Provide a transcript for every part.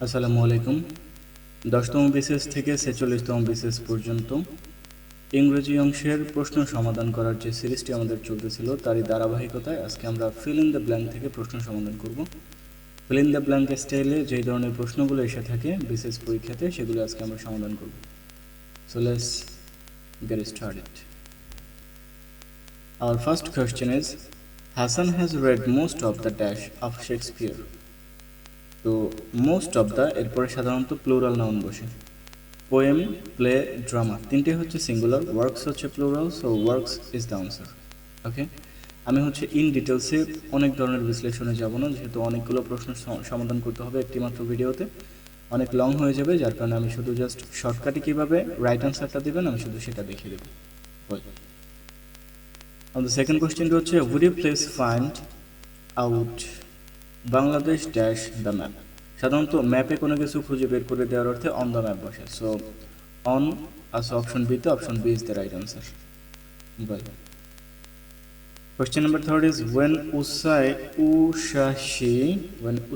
আসসালামু আলাইকুম। 10তম বিসিএস থেকে 46তম বিসিএস পর্যন্ত ইংরেজি অংশের প্রশ্ন সমাধান করার যে সিরিজটি আমাদের চলতেছিল তারই ধারাবাহিকতায় আজকে আমরা ফিল ইন দ্য ব্ল্যাঙ্ক থেকে প্রশ্ন সমাধান করব। ফিল ইন দ্য ব্ল্যাঙ্ক স্টাইলে যেই ধরনের প্রশ্নগুলো এসে থাকে বিসিএস পরীক্ষাতে সেগুলো আজকে আমরা সমাধান করব। So let's get started. Our first question is, Hassan has read most of the dash of Shakespeare. তো মোস্ট অফ দ্য এরপরে সাধারণত প্লুরাল নাউন বসে। পোয়েম, প্লে, ড্রামা তিনটে হচ্ছে সিঙ্গুলার, ওয়ার্কস হচ্ছে plural, so works is the answer. Okay, আমি হচ্ছে in ডিটেলসে অনেক ধরনের বিশ্লেষণে যাব না, যেহেতু অনেকগুলো প্রশ্ন সমাধান করতে হবে একটি মাত্র ভিডিওতে, অনেক লং হয়ে যাবে, যার কারণে আমি শুধু জাস্ট শর্টকাটে কীভাবে রাইট আনসারটা দেবেন আমি শুধু সেটা দেখিয়ে দেবো। দ্য সেকেন্ড কোয়েশ্চেনটা হচ্ছে, would you please find out Bangladesh dash the map. সাধারণত ম্যাপে কোনো কিছু খুঁজে বের করে দেওয়ার অর্থে অন দ্য ম্যাপ বসে, সো অন আছে অপশন বিতে, option B is the right answer. Well, question number third is, when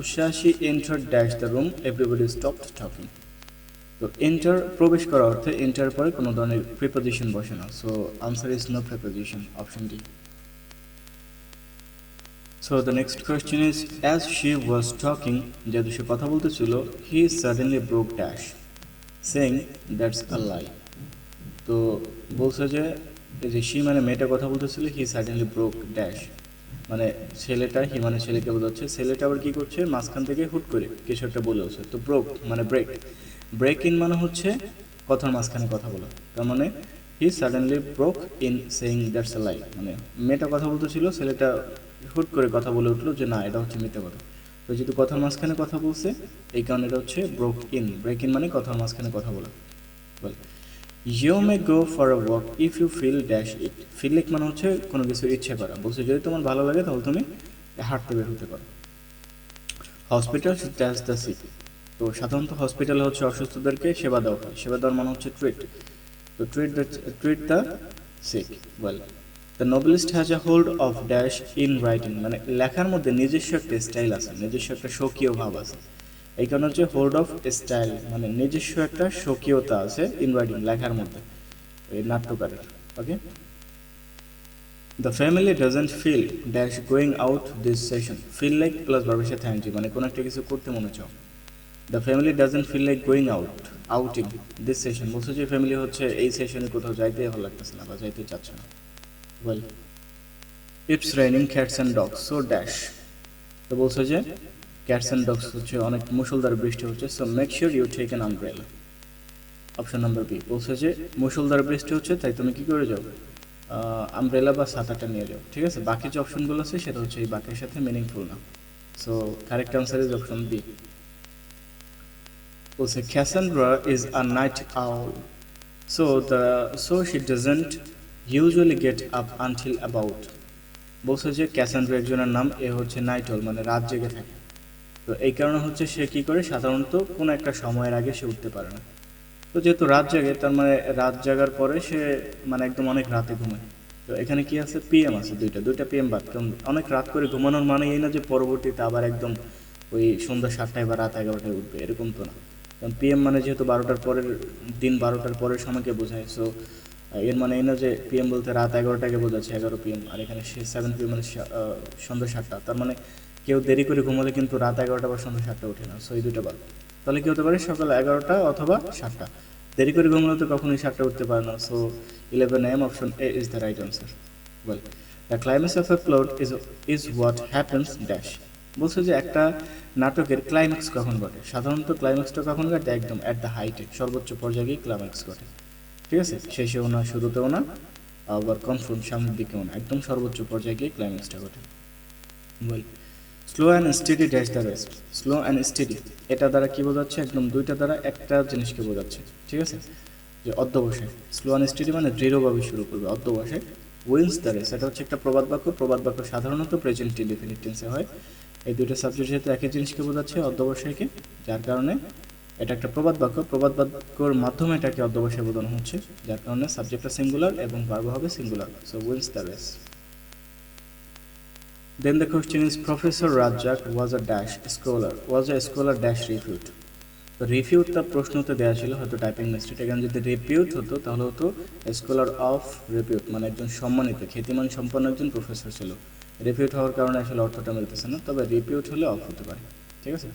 Ushashi entered dash the room, everybody stopped talking. তো এন্টার প্রবেশ করা অর্থে এন্টার পরে কোনো ধরনের প্রিপোজিশন বসে না, so answer is no preposition, option D. So the next question is, as she was talking, যেহেতু সে কথা বলতেছিল, he suddenly broke dash, saying that's a lie. তো বলছে যে she মানে মেয়েটা কথা বলতেছিল, he suddenly broke dash মানে ছেলেটা, হি মানে ছেলেকে বোঝাচ্ছে, ছেলেটা আবার কি করছে মাঝখান থেকে হুট করে কিছু একটা বলে উঠছে। তো ব্রোক মানে ব্রেক ইন মানে হচ্ছে কথার মাঝখানে কথা বলা, তার মানে he suddenly broke in saying that's a lie, মানে মেয়েটা কথা বলতেছিল, ছেলেটা হুট করে কথা বলে উঠলো যে না এটা হচ্ছে মিথ্যা কথা। তো যেহেতু কথার মাঝখানে কথা বলছে এই কারণে এটা হচ্ছে ব্রেক ইন মানে কথার মাঝখানে কথা বলা। বল, you may go for a walk if you feel dash it. Feel like মানে হচ্ছে কোনো কিছু ইচ্ছে করা, বলছে যদি তোমার ভালো লাগে তাহলে তুমি হাঁটতে বের হতে পারো। Hospital dash the sick. তো সাধারণত হসপিটালে হচ্ছে অসুস্থদেরকে সেবা দেওয়া হয়, সেবা দেওয়ার মানে হচ্ছে ট্রিট। তো treat the sick. Well, the novelist has a hold of dash in writing, মানে লেখার মধ্যে নিজস্ব একটা স্টাইল আছে, নিজস্ব একটা স্বকীয় ভাব আছে, এই কারণে হচ্ছে হোল্ড অফ স্টাইল, মানে নিজস্ব একটা স্বকীয়তা আছে ইন রাইটিং লেখার মধ্যে, এই নাট্যকারের। Okay, the family doesn't feel dash going out this session. Feel like plus ভার্বের সাথে আইএনজি, মানে কোনো একটা কিছু করতে মনে চাও। The family doesn't feel like going outing this session, বলছে যে ফ্যামিলি হচ্ছে এই সেশনে কোথাও যাইতে ভালো লাগতেছে না বা যাইতে চাচ্ছে না। Well, it's raining cats and dogs, so dash. তো বলছে যে ক্যাটস অ্যান্ড ডগস হচ্ছে অনেক মুষলধার বৃষ্টি হচ্ছে, so make sure you take an umbrella. Option number B, বলছে যে মুষলধার বৃষ্টি হচ্ছে তাই তুমি কি করে যাও, আমব্রেলা বা ছাতাটা নিয়ে যাও। ঠিক আছে, বাকি যে অপশনগুলো আছে সেটা হচ্ছে এই বাকির সাথে মিনিংফুল না, so correct answer is option B. বলছে Cassandra is a night owl, so she doesn't usually get up until about। বলছে যে ক্যাসান্ড্রা একজনের নাম, এ হচ্ছে নাইট আউল মানে রাত জেগে থাকে, তো এই কারণে হচ্ছে সে কি করে সাধারণত কোনো একটা সময়ের আগে সে উঠতে পারে না। তো যেহেতু রাত জাগে তার মানে রাত জাগার পরে সে মানে একদম অনেক রাতে ঘুমায়। তো এখানে কি আছে, পিএম আছে, দুইটা পিএম বাদ, কারণ অনেক রাত করে ঘুমানোর মানে এই না যে পরবর্তীতে আবার একদম ওই সন্ধ্যা 7টায় বা রাত 11টায় উঠবে, এরকম তো না। কারণ পিএম মানে যেহেতু 12টার পরের দিন, 12টার পরের সময়কে বোঝায়, সো এর মানে এই না যে পিএম বলতে রাত 11টাকে বোঝাচ্ছে 11 PM, আর এখানে সে 7 PM মানে সন্ধ্যা 7টা, তার মানে কেউ দেরি করে ঘুমালে কিন্তু রাত 11টা বা সন্ধ্যা 7টা ওঠে না, সো এই দুইটা বাদ। তাহলে কি হতে পারে, সকাল 11টা অথবা 7টা। দেরি করে ঘুমালে তো কখনোই 7টা উঠতে পারে না, so 11 AM option A is the right answer. Well, the climax of A plot is what happens dash. বলছে যে একটা নাটকের ক্লাইম্যাক্স কখন ঘটে, সাধারণত ক্লাইম্যাক্সটা কখন ঘটে, একদম অ্যাট দ্য হাইটে, সর্বোচ্চ পর্যায়ে গিয়ে ক্লাইম্যাক্স ঘটে। ঠিক আছে, শেষেও না শুরুতেও না আবার কনফার্ম সামনের দিকেও না, একদম সর্বোচ্চ পর্যায়ে গিয়ে ক্লাইম্যাক্সটা ঘটে। Well, slow and steady dash the rest. Slow and steady এটা দ্বারা কি বোঝাচ্ছে, একদম দুইটা দ্বারা একটা জিনিসকে বোঝাচ্ছে। ঠিক আছে, যে অধ্যবসায়, স্লো অ্যান্ড স্টেডি মানে দৃঢ়ভাবে শুরু করবে, অধ্যবসায়। উইন্স দ্য রেস এটা হচ্ছে একটা প্রবাদ বাক্য সাধারণত প্রেজেন্ট ইনডেফিনিট টেন্সে হয়। এই দুইটা সাবজেক্ট যেহেতু একই জিনিসকে বোঝাচ্ছে অধ্যবসায়কে, যার কারণে এটা একটা প্রবাদ বাক্যর মাধ্যমে এটাকে অধ্যবসায় বোঝানো হচ্ছে, যার কারণে সাবজেক্টটা সিঙ্গুলার এবং ভার্ব হবে singular, so wins the race. Then the question is, Professor Rajak was a scholar dash refute. তো রিফিউটটা প্রশ্নতে দেওয়া ছিল, হয়তো টাইপিং মিস্টেক। এখানে যদি রিপিউট হতো তাহলে হতো স্কলার অফ রিপিউট, মানে একজন সম্মানিত খ্যাতিমান সম্পন্ন একজন প্রফেসর ছিল। রিপিউট হওয়ার কারণে আসলে অর্থটা মিলতেছে না, তবে রিপিউট হলে অফ হতে পারে, ঠিক আছে।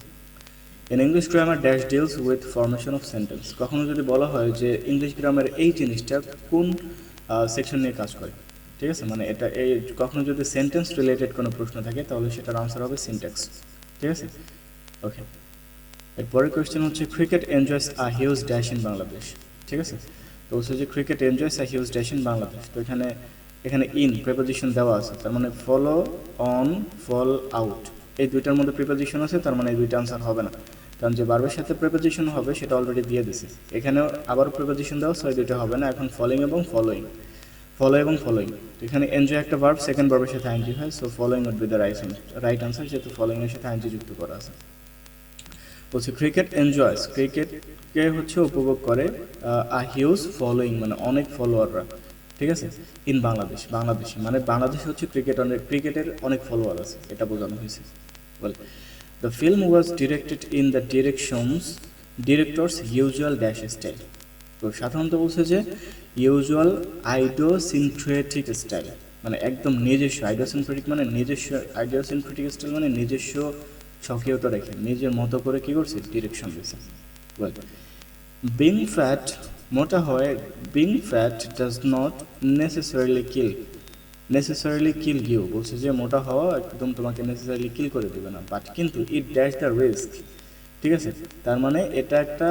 In English grammar dash deals with formation of sentence. কখনো যদি বলা হয় যে ইংলিশ গ্রামার এই জিনিসটা কোন সেকশন নিয়ে কাজ করে, ঠিক আছে, মানে এটা এই কখনো যদি সেন্টেন্স রিলেটেড কোনো প্রশ্ন থাকে তাহলে সেটার আনসার হবে সিনট্যাক্স, ঠিক আছে। ওকে, এরপরের কোয়েশ্চেন হচ্ছে cricket enjoys a huge dash in Bangladesh, ঠিক আছে। তো হচ্ছে যে cricket enjoys a huge dash in Bangladesh. তো এখানে ইন প্রিপোজিশন দেওয়া আছে, তার মানে ফলো, অন, ফল, আউট, এই দুইটার মধ্যে প্রিপোজিশন আছে, তার মানে এই দুইটা আনসার হবে না, কারণ যে ভার্বের সাথে প্রিপোজিশন হবে সেটা অলরেডি দিয়ে দিছে। এখানেও আবারও প্রিপোজিশন দেওয়া, সো এই দুইটা হবে না। এখন ফলোইং এবং ফলোইং, ফলো এবং ফলোইং। তো এখানে এনজয় একটা ভার্ব, সেকেন্ড ভার্বের সাথে আইএনজি হয়, so following would be the right answer, যেহেতু ফলোইং এর সাথে আইএনজি যুক্ত করা আছে। বলছে ক্রিকেট এনজয়স, ক্রিকেটকে হচ্ছে উপভোগ করে, আ হিউজ ফলোইং মানে অনেক ফলোয়াররা, ঠিক আছে, ইন বাংলাদেশ, বাংলাদেশে, মানে বাংলাদেশে হচ্ছে ক্রিকেটের অনেক ফলোয়ার আছে, এটা বোঝানো হয়েছে। বলে the film was directed in the directors usual dash style. তো সাধারণত বলছে যে ইউজুয়াল আইডিওসিনক্রেটিক স্টাইল, মানে একদম নিজস্ব, আইডিওসিনক্রেটিক মানে নিজস্ব, আইডিওসিনক্রেটিক স্টাইল মানে নিজস্ব স্বকীয়তা রেখে নিজের মতো করে কি করছে, ডিরেকশন দিয়েছে। ওয়েল, বিং ফ্যাট, মোটা হয়, being fat does not necessarily kill you. বলছে যে মোটা হওয়া একদম তোমাকে নেসেসারিলি কিল করে দেবে না, বাট কিন্তু ইট ড্যাশ দ্য রিস্ক, ঠিক আছে, তার মানে এটা একটা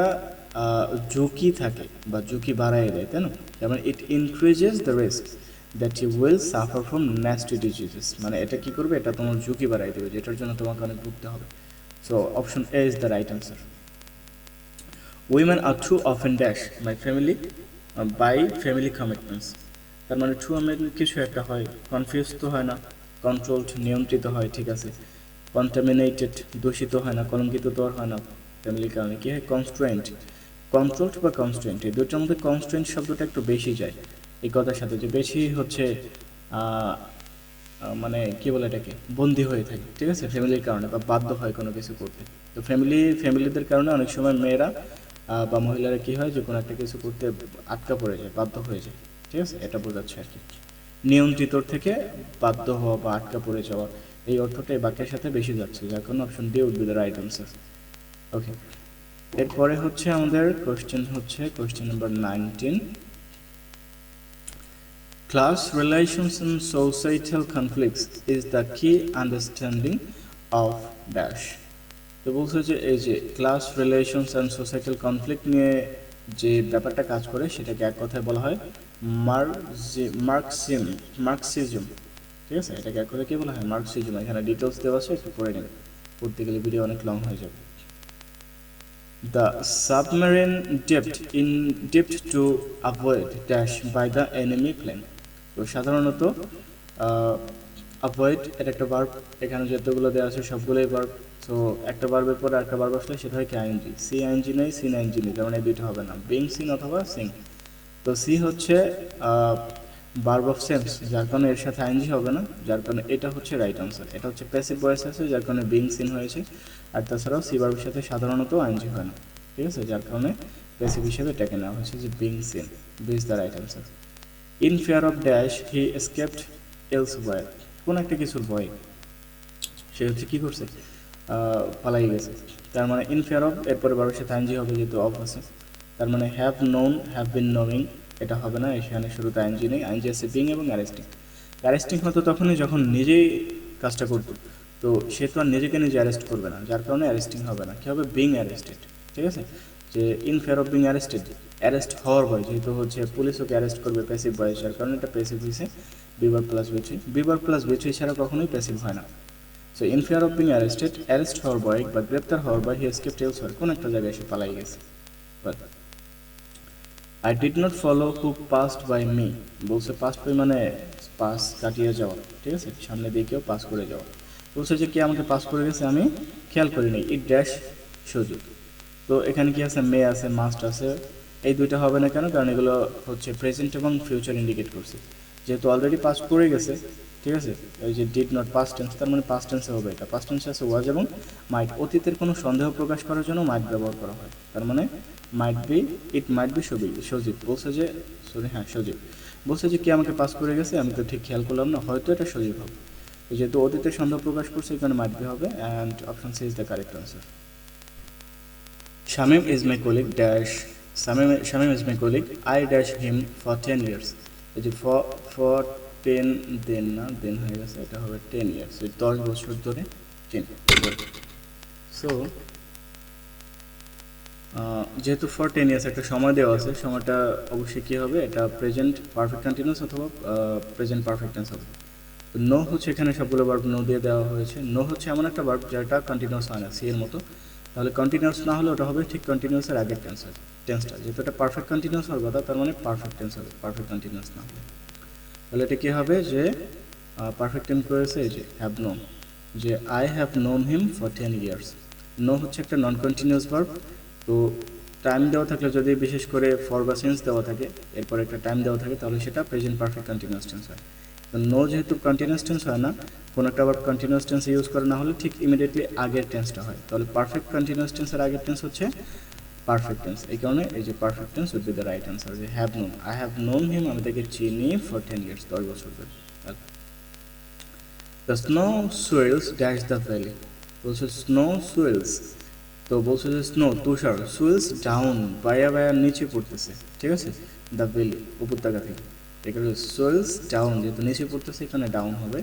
ঝুঁকি থাকে বা ঝুঁকি বাড়ায় দেয়, তাই না। যেমন it increases the risk that you will suffer from nasty diseases, মানে এটা কি করবে, এটা তোমার ঝুঁকি বাড়াই দেবে, যেটার জন্য তোমাকে অনেক ভুগতে হবে। So option A is the right answer. Women are too often dash by family commitments, তার মানে টু কিছু একটা হয়, কনফিউজ তো হয় না, কন্ট্রোলড নিয়ন্ত্রিত হয়, ঠিক আছে, কন্টামিনেটেড দূষিত হয় না, কলঙ্কিত তো আর হয় না, ফ্যামিলির কারণে কী হয়, কন্ট্রোলড বা কনস্ট্রেন্ট, এই দুটোর মধ্যে কনস্ট্রেন্ট শব্দটা একটু বেশি যায় এই কথার সাথে, যে বেশি হচ্ছে মানে কি বলে এটাকে, বন্দী হয়ে থাকে, ঠিক আছে, ফ্যামিলির কারণে বা বাধ্য হয় কোনো কিছু করতে। তো ফ্যামিলিদের কারণে অনেক সময় মেয়েরা বা মহিলারা কি হয়, যে কোনো একটা কিছু করতে আটকা পড়ে যায়, বাধ্য হয়ে যায়, ঠিক আছে, এটা বোঝাচ্ছে আর কি। নিয়ন্ত্রিতর থেকে বাধ্য হওয়া বা আটকা পড়ে যাওয়া, এই অর্থটা এই বাক্যের সাথে বেশি যাচ্ছে, যার কারণে option D would be the right answer. Okay, এরপরে হচ্ছে আমাদের question number 19, class relations and societal conflicts is the key understanding of dash। তো বলছে যে এই যে class relations and societal conflict নিয়ে যে ব্যাপারটা কাজ করে সেটাকে এক কথায় বলা হয় মার্কসিজম, ঠিক আছে, এটাকে এক কথায় কি বলা হয়, মার্কসিজম। এখানে ডিটেলস দেওয়া আছে, একটু পড়ে নেবেন, পড়তে গেলে ভিডিও অনেক লং হয়ে যাবে। The submarine dipped to avoid dash by the enemy plane। তো সাধারণত অ্যাভয়েড এটা একটা ভার্ব, এখানে যতগুলো দেওয়া আছে সবগুলোই ভার্ব। সো একটা ভার্বের পরে একটা ভার্ব আসলে সেটা হয় কি আইএনজি, সি আইএনজি নেই, সিন আইএনজি নেই, তার মানে এই দুইটা হবে না, বিং সিন অথবা সিং। তো সি হচ্ছে ভার্ব অফ সেন্স, যার কারণে এর সাথে আইএনজি হবে না, যার কারণে এটা হচ্ছে রাইট আনসার। এটা হচ্ছে প্যাসিভ ভয়েস আছে, যার কারণে বিং সিন হয়েছে, আর তাছাড়াও সি ভার্বের সাথে সাধারণত আইএনজি হয় না, ঠিক আছে, যার কারণে প্যাসিভ হিসেবে এটাকে নেওয়া হয়েছে যে being seen, B is the right answer. In fear of dash he escaped elsewhere, কোন একটা কিছুর ভয়ে সে হচ্ছে কি করছে, পালাই গেছে, তার মানে ইন ফিয়ার অফ, এরপরে বারোর সাথে আইএনজি হবে যেহেতু অফ আছে, তার মানে have known, have been knowing, এটা হবে না, এখানে শুরুতে আইএনজি নেই, আইএনজি আছে বিং এবং অ্যারেস্টিং হতো তখনই যখন নিজেই কাজটা করতো, তো সে তো আর নিজেকে নিজে অ্যারেস্ট করবে না, যার কারণে অ্যারেস্টিং হবে না, কি হবে, বিং অ্যারেস্টেড, ঠিক আছে, যে in fear of being arrested, arrest হওয়ার ভয়, যেহেতু হচ্ছে পুলিশ ওকে অ্যারেস্ট করবে, প্যাসিভ ভয়, যার কারণে এটা প্যাসিভ হয়েছে, বিভার প্লাস বিথ্রি ছাড়া কখনোই প্যাসিভ হয় না। So in fear of being arrest হওয়ার ভয় বা গ্রেপ্তার হওয়ার ভয় হি এসকেপড এলসওয়্যার, কোন একটা জায়গায় এসে পালাই গেছে। I did not follow who passed by me, বলছে পাস্ট বাই মানে পাস কাটিয়ে যাওয়া, ঠিক আছে, সামনে দিয়ে কেউ পাস করে যাওয়া, বলছে যে কে আমাকে পাস করে গেছে আমি খেয়াল করিনি, ইট ড্যাশ সুযোগ। তো এখানে কি আছে, মে আছে, মাস্ট আছে, এই দুইটা হবে না কেন, কারণ এগুলো হচ্ছে প্রেজেন্ট এবং ফিউচার ইন্ডিকেট করছে, যেহেতু অলরেডি পাস করে গেছে, ঠিক আছে, এই যে ডিড নট পাস্ট টেন্স, তার মানে পাস্ট টেন্সে হবে, এটা পাস্ট টেন্সে আছে ওয়াজ এবং মাইট, অতীতের কোনো সন্দেহ প্রকাশ করার জন্য মাইট ব্যবহার করা হয়। তার মানে ইট মাইট বি সজীব বলছে যে সজীব বলছে যে কে আমাকে পাস করে গেছে, আমি তো ঠিক খেয়াল করলাম না, হয়তো এটা সজীব হবে। যেহেতু অতীতে সন্দেহ প্রকাশ করছে এখানে মাইট বি হবে, and option C is the correct answer. Shamim is my colleague dash Shamim is my colleague. I dash him for 10 years. এই যে for 10 দেন হয়ে গেছে, এটা হবে 10 years, 10 বছর ধরে চিনি। সো যেহেতু ফর 10 ইয়ার্স একটা সময় দেওয়া আছে, সময়টা অবশ্যই কী হবে, এটা প্রেজেন্ট পারফেক্ট কন্টিনিউয়াস অথবা প্রেজেন্ট পারফেক্ট টেন্স হবে। তো নো হচ্ছে এখানে সবগুলো ভার্ব নো দিয়ে দেওয়া হয়েছে। নো হচ্ছে এমন একটা ভার্ব যেটা কন্টিনিউয়াস হয় না, সি এর মতো। তাহলে কন্টিনিউয়াস না হলে ওটা হবে ঠিক কন্টিনিউয়াসের আগের টেন্সটা, যেহেতু এটা পারফেক্ট কন্টিনিউয়াস হওয়ার কথা, তার মানে পারফেক্ট টেন্স হবে, পারফেক্ট কন্টিনিউয়াস না হবে। তাহলে এটা কী হবে যে পারফেক্ট টেন্স করেছে এই যে হ্যাভ নোন, যে I have known him for 10 years. Know হচ্ছে একটা নন কন্টিনিউয়াস ভার্ব, তো টাইম দেওয়া থাকলে যদি বিশেষ করে ফর বা সেন্স দেওয়া থাকে, এরপর একটা টাইম দেওয়া থাকে, তাহলে সেটা প্রেজেন্ট পারফেক্ট কন্টিনিউয়াস টেন্স হয়। তো নো যেহেতু কন্টিনিউয়াস টেন্স হয় না, কোনো একটা ভার্ব কন্টিনিউয়াস টেন্স ইউজ করা না হলে ঠিক ইমিডিয়েটলি আগের টেন্সটা হয়। তাহলে পারফেক্ট কন্টিনিউয়াস টেন্সের আগের টেন্স হচ্ছে পারফেক্ট টেন্স। এই কারণে এই যে perfect tense would be the right answer. যে have known, I have known him, আমি তাকে চিনি ফর 10 ইয়ার্স, 10 বছর ধরে। The snow swirls dash the valley, বলছে স্নো সুইলস, তো বলছে যে স্নো তুষার, সুইলস ডাউন বায়া নিচে পড়তেছে, ঠিক আছে, দ্য ভ্যালি উপত্যকা থেকে, এখানে সুইলস ডাউন যেহেতু নিচে পড়তেছে এখানে ডাউন হবে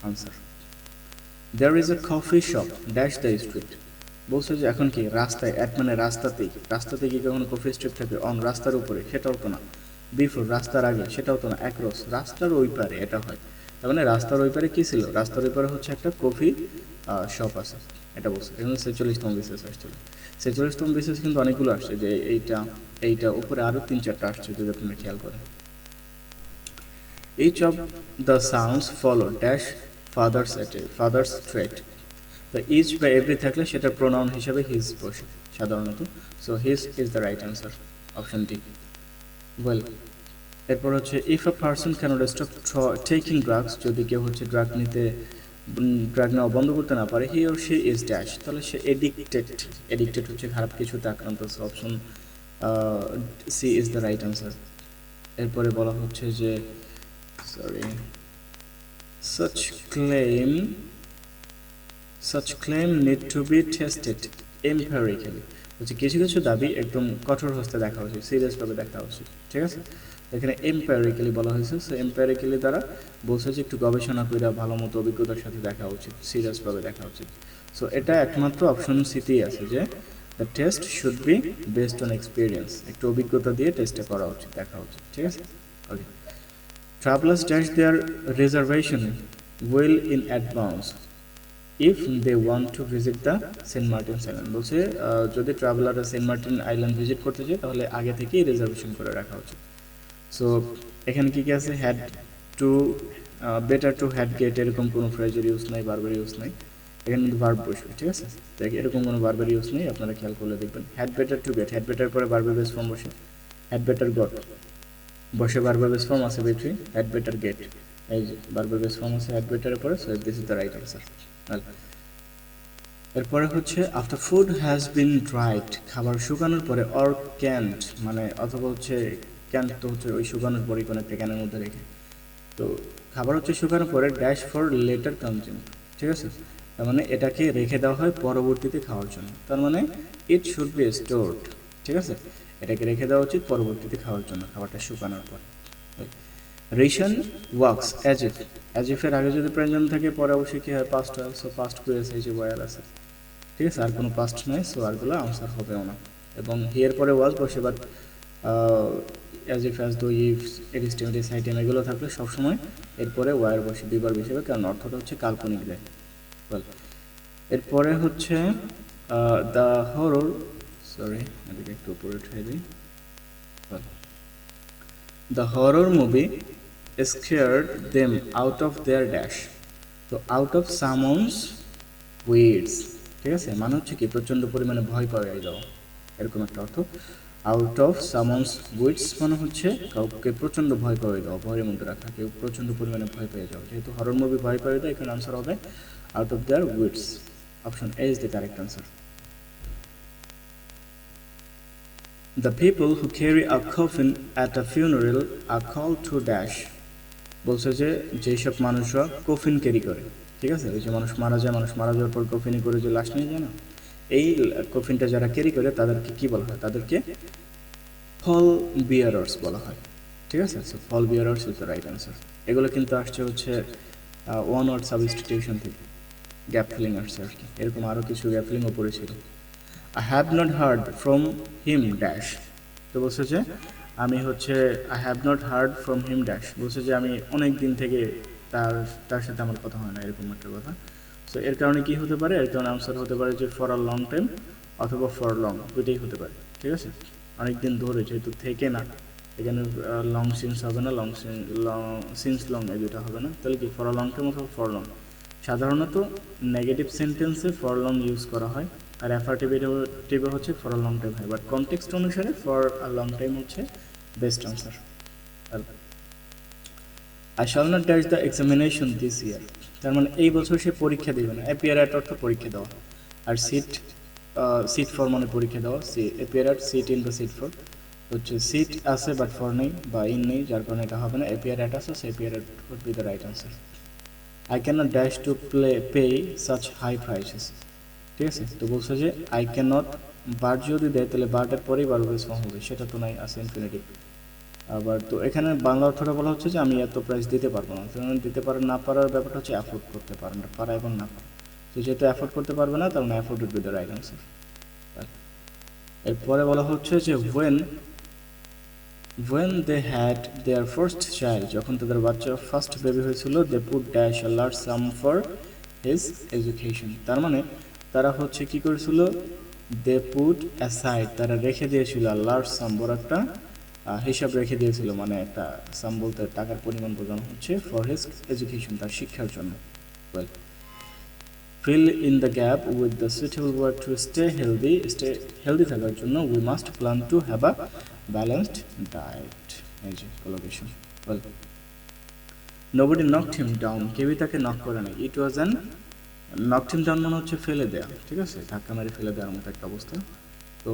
answer. There is a coffee shop dash the street, বলছে যে এখন কি রাস্তায়, এক মানে রাস্তাতে কি কখনো কফি স্ট্রিট থাকে, অন রাস্তার উপরে সেটাও তো না, বিফোর রাস্তার আগে সেটাও তো না, অ্যাক্রস রাস্তার ওই পারে এটা হয়। তার মানে রাস্তার ওই পারে কি ছিল, রাস্তার ওই পারে হচ্ছে একটা কফি শপ আছে, এটা বলছে। এখানে 46তম বিশেষ আসছিল, 46তম বিশেষ কিন্তু অনেকগুলো আসছে, যে এইটা উপরে আরও 3-4টা আসছে যদি আপনি খেয়াল করেন। Each of the sounds follow dash father's trait. তো ইচ বা এভরি থাকলে সেটা প্রোনাউন হিসাবে হিজ বসে সাধারণত, so his is the right answer, option D. Well, এরপর হচ্ছে if a person cannot stop taking drugs, যদি কেউ হচ্ছে ড্রাগ নেওয়া বন্ধ করতে না পারে, he or she is dash, তাহলে সে এডিক্টেড হচ্ছে খারাপ কিছুতে আক্রান্ত, option C is the right answer. এরপরে বলা হচ্ছে যে such claim need to be tested empirically, হচ্ছে কিছু কিছু দাবি একদম কঠোর হস্তে দেখা উচিত, সিরিয়াসভাবে দেখা উচিত, ঠিক আছে। এখানে এম্পায়ারিক্যালি বলা হয়েছে, সো এম্পায়ারিক্যালি দ্বারা বলছে যে একটু গবেষণা করে ভালো মতো অভিজ্ঞতার সাথে দেখা উচিত, সিরিয়াসভাবে দেখা উচিত। সো এটা একমাত্র অপশন সিতেই আছে যে the test should be based on experience, একটু অভিজ্ঞতা দিয়ে টেস্টটা করা উচিত, দেখা উচিত, ঠিক আছে। ওকে, travelers dash their reservation well in advance if they want to visit the Saint Martin Island, বলছে যদি ট্রাভেলাররা সেন্ট মার্টিন আইল্যান্ড ভিজিট করতে চায় তাহলে আগে থেকেই রিজার্ভেশন করে রাখা উচিত। সো এখানে কি আছে, had to, better to, had get, এরকম কোনো ফ্রেজের ইউজ নাই, বারবার ইউজ নাই, এখানে কিন্তু ভার্ব বসবে, ঠিক আছে। এরকম কোনো বারবার ইউজ নেই, আপনারা খেয়াল করলে দেখবেন। Had better to get, had better পরে ভার্বের বেস ফর্ম বসে, হ্যাড বেটার গট বসে ভার্বের বেস ফর্ম আছে বেটরি, হ্যাড বেটার গেট, এই যে ভার্বের বেস ফর্ম আছে হ্যাড বেটারের পরে, so this is the right answer. এরপরে হচ্ছে after food has been dried, খাবার শুকানোর পরে, অর ক্যান্ড মানে অথবা হচ্ছে ক্যান্ড, তো হচ্ছে ওই শুকানোর পরে কোনো একটা ক্যানের মধ্যে রেখে, তো খাবার হচ্ছে শুকানোর পরে ড্যাশ ফর লেটার কনজিউম, ঠিক আছে। তার মানে এটাকে রেখে দেওয়া হয় পরবর্তীতে খাওয়ার জন্য, তার মানে ইট শুড বি স্টোরড, ঠিক আছে, এটাকে রেখে দেওয়া উচিত পরবর্তীতে খাওয়ার জন্য, খাবারটা শুকানোর পর। রিশন ওয়ার্কস অ্যাজ ইফের আগে যদি প্রেজেন্ট থাকে, পরে অবশ্যই কী হয়, পাস্ট হয়, সো পাস্ট করেছে এই যে ওয়ার আছে, ঠিক আছে, আর কোনো পাস্ট নয়, সো আরগুলো আনসার হবেও না। এবং হিয়ার পরে ওয়াজ বসে, but as if, as though, if, এরিস্টেম, রিসাইটেম এগুলো থাকলে সবসময় এরপরে ওয়ার বসে দুইবার হিসেবে, কারণ অর্থটা হচ্ছে কাল্পনিক দেয়। এরপরে হচ্ছে দ্য হরর, এদিকে একটু উপরে উঠে দিই, the horror movie scared them out of their dash, তো আউট অফ সামন্স উইডস, ঠিক আছে, মানে হচ্ছে কি প্রচণ্ড পরিমাণে ভয় পাওয়া যাওয়া, এরকম একটা অর্থ। আউট অফ সামন্স উইডস মানে হচ্ছে কাউকে প্রচণ্ড ভয় পাওয়া যাওয়া, ভয়ের মধ্যে রাখা, কেউ প্রচণ্ড পরিমাণে ভয় পেয়ে যাওয়া, যেহেতু হরর মুভি ভয় পাওয়া যায়, এখানে আনসার হবে out of their weeds, option A is the correct answer. The people who carry a coffin at a funeral are call to dash. বলছে যে যেসব মানুষরা কফিন ক্যারি করে, ঠিক আছে, ওই যে মানুষ মারা যায়, মানুষ মারা যাওয়ার পর কফিনে করে যে লাশ নিয়ে যায় না, এই কফিনটা যারা ক্যারি করে তাদেরকে কি বলা হয়, তাদেরকে ফল বিয়ারার্স বলা হয়, ঠিক আছে। So pall bearers is the right answer. এগুলো কিন্তু আসছে হচ্ছে ওয়ান ওয়ার্ড সাবস্টিটিউশন থেকে, গ্যাপ ফিলিং আসছে আর কি, এরকম আরও কিছু গ্যাপ ফিলিংও পড়েছিল। I have not heard from him dash. তো বলছে যে আমি হচ্ছে I have not heard from him dash, বলছে যে আমি অনেক দিন থেকে তার সাথে আমার কথা হয় না, এরকম একটা কথা। সো এর কারণে কি হতে পারে, এর কারণে আনসার হতে পারে যে ফর আ লং টাইম অথবা ফর লং, দুইটাই হতে পারে, ঠিক আছে। অনেক দিন ধরে, যেহেতু থেকে না, এখানে লং সিন্স হবে না, সিন্স লং এই দুটা হবে না, তাহলে কি ফর আ লং টাইম অথবা ফর লং। সাধারণত নেগেটিভ সেন্টেন্সে ফর লং ইউজ করা হয়, আর অ্যাফার্টিভে হচ্ছে ফর আ লং টাইম হয়, বাট কনটেক্সট অনুসারে ফর আ লং টাইম হচ্ছে best answer. I shall not dash the examination this ইয়ার, তার মানে এই বছর সে পরীক্ষা দেবে না। অ্যাপিয়ার অ্যাট অর্থ পরীক্ষা দেওয়া, আর সিট ফর মানে পরীক্ষা দেওয়া, appear at sit in the sit for হচ্ছে সিট আছে বাট ফর নেই বা ইন নেই, যার কারণে এটা হবে না। অ্যাপিয়ার অ্যাট আছে, so appear at would be the right answer. I can not dash to pay such high prices, ঠিক আছে। তো বলছে যে আই ক্যান নট, বার্ড যদি দেয় তাহলে বার্ডের পরেই বারবার ফর্ম হবে, সেটা তো নাই, আছে ইনফিনিটিভ। আবার তো এখানে বাংলা অর্থটা বলা হচ্ছে যে আমি এত প্রাইস দিতে পারবো না, দিতে পারে না পারার ব্যাপারটা হচ্ছে অ্যাফোর্ড করতে পারে না, পারা এবং না পারা। তো যেহেতু অ্যাফোর্ড করতে পারবে না, তার মানে afford would be the right answer. এরপরে বলা হচ্ছে যে when they had their first child, যখন তাদের বাচ্চার ফার্স্ট বেবি হয়েছিল, they put dash a large sum for his education, তার মানে তারা হচ্ছে কি করেছিল, they put aside, তারা রেখে দিয়েছিল a large sum, বড় একটা হিসাব রেখে দিয়েছিল, মানে একটা সাম বলতে টাকার পরিমাণ বোঝানো হচ্ছে, for his education, তার শিক্ষার জন্য। well, fill in the gap with the suitable word to stay healthy থাকার জন্য we must plan to have a balanced diet, এই যে collocation। well, nobody knocked him down, কেউই তাকে নক করে নাই। it was an knocked him down মানে হচ্ছে ফেলে দেয়া, ঠিক আছে, ধাক্কা মেরে ফেলে দেওয়ার মতো একটা অবস্থা। তো